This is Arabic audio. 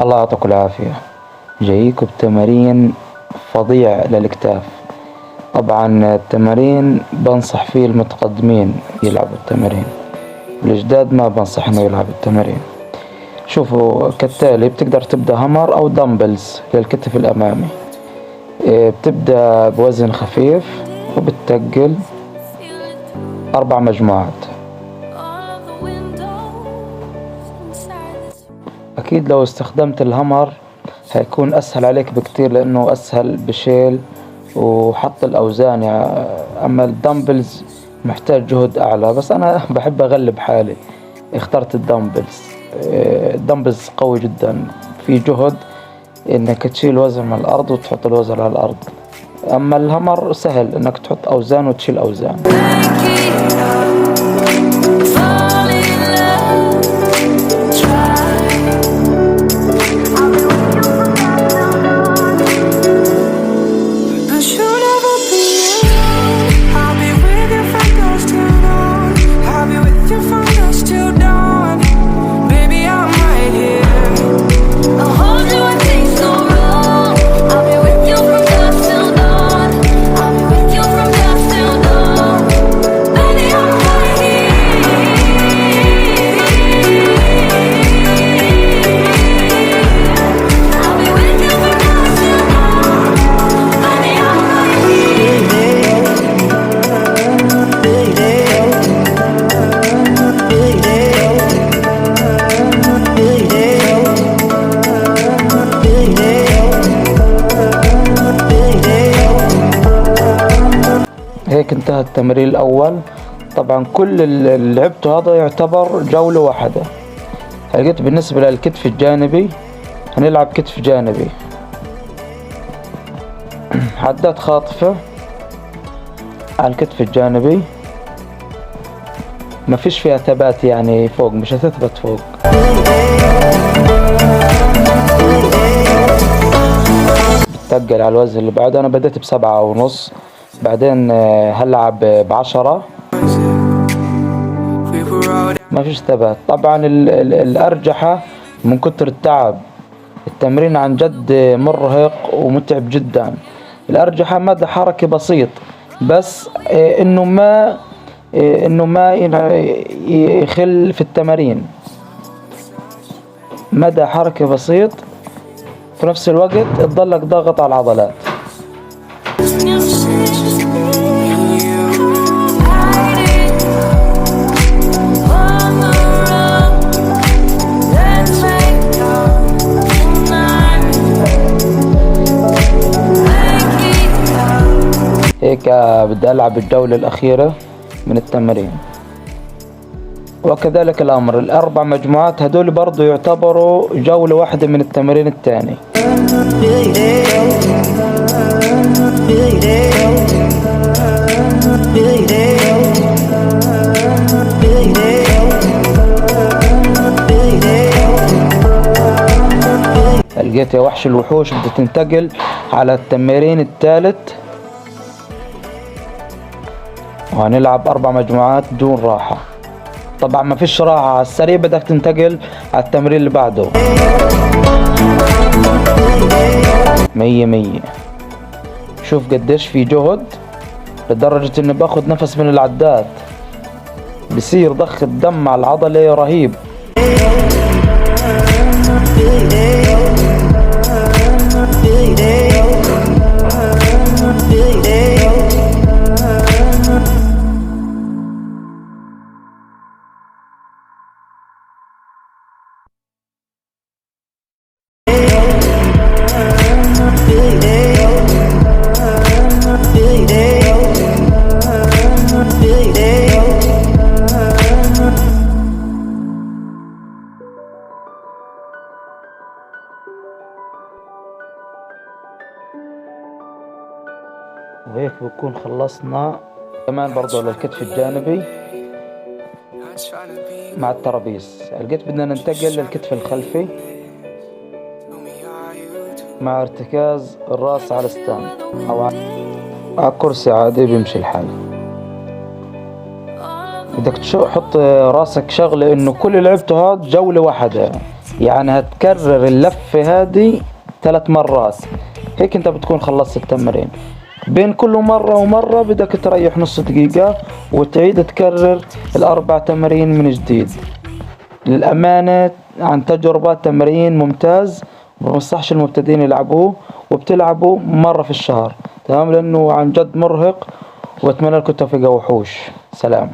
الله يعطيكم العافية. جايكم بتمارين فظيع للكتاف. طبعا التمارين بنصح فيه المتقدمين يلعبوا التمارين، الجداد ما بنصح انه يلعب التمارين. شوفوا كالتالي: بتقدر تبدأ همر او دمبلز للكتف الامامي. بتبدأ بوزن خفيف وبتتقل 4 مجموعات. اكيد لو استخدمت الهمر هيكون اسهل عليك بكتير، لانه اسهل بشيل وحط الاوزان يعني. اما الدمبلز محتاج جهد اعلى، بس انا بحب اغلب حالي، اخترت الدمبلز. الدمبلز قوي جدا، في جهد انك تشيل وزن من الارض وتحط الوزن على الارض. اما الهمر سهل انك تحط اوزان وتشيل اوزان. هيك انتهى التمرين الأول. طبعا كل اللي لعبته هذا يعتبر جولة واحدة. لقيت بالنسبة للكتف الجانبي هنلعب كتف جانبي، عدات خاطفة على الكتف الجانبي، ما فيش فيها ثبات يعني فوق، مش هتثبت فوق. بتقل على الوزن اللي بعده. انا بديت ب7.5، بعدين هلعب ب10. ما فيش ثبات. طبعا الأرجحة من كتر التعب، التمرين عن جد مرهق ومتعب جدا. الأرجحة مدى حركي بسيط، بس انه ما يخل في التمارين. مدى حركي بسيط، في نفس الوقت تضلك ضاغط على العضلات. هيك بدي ألعب الجولة الأخيرة من التمرين. وكذلك الأمر، ال4 مجموعات هدول برضو يعتبروا جولة واحدة من التمرين الثاني. لقيت يا وحش الوحوش بدها تنتقل على التمرين الثالث، وهنلعب 4 مجموعات دون راحة. طبعا ما فيش راحة، على السريع بدك تنتقل على التمرين اللي بعده. 100. شوف قديش في جهد، لدرجة اني باخد نفس من العداد، بصير ضخ الدم على العضلة رهيب. وهيك بكون خلصنا. كمان برضو للكتف الجانبي مع الترابيز. لقيت بدنا ننتقل للكتف الخلفي مع ارتكاز الراس على ستاند او على كرسي عادي بيمشي الحال. بدك تحط راسك شغلة انه كل اللي لعبته هاد جولة واحدة، يعني هتكرر اللفة هذه 3 مرات، هيك انت بتكون خلصت التمرين. بين كل مرة ومرة بدك تريح نص دقيقة وتعيد تكرر ال4 تمارين من جديد. للأمانة عن تجربة تمرين ممتاز، بنصحش المبتدئين يلعبوه، وبتلعبوا مرة في الشهر، تمام، لأنه عن جد مرهق. وأتمنى لكم التوفيق يا وحوش. سلام.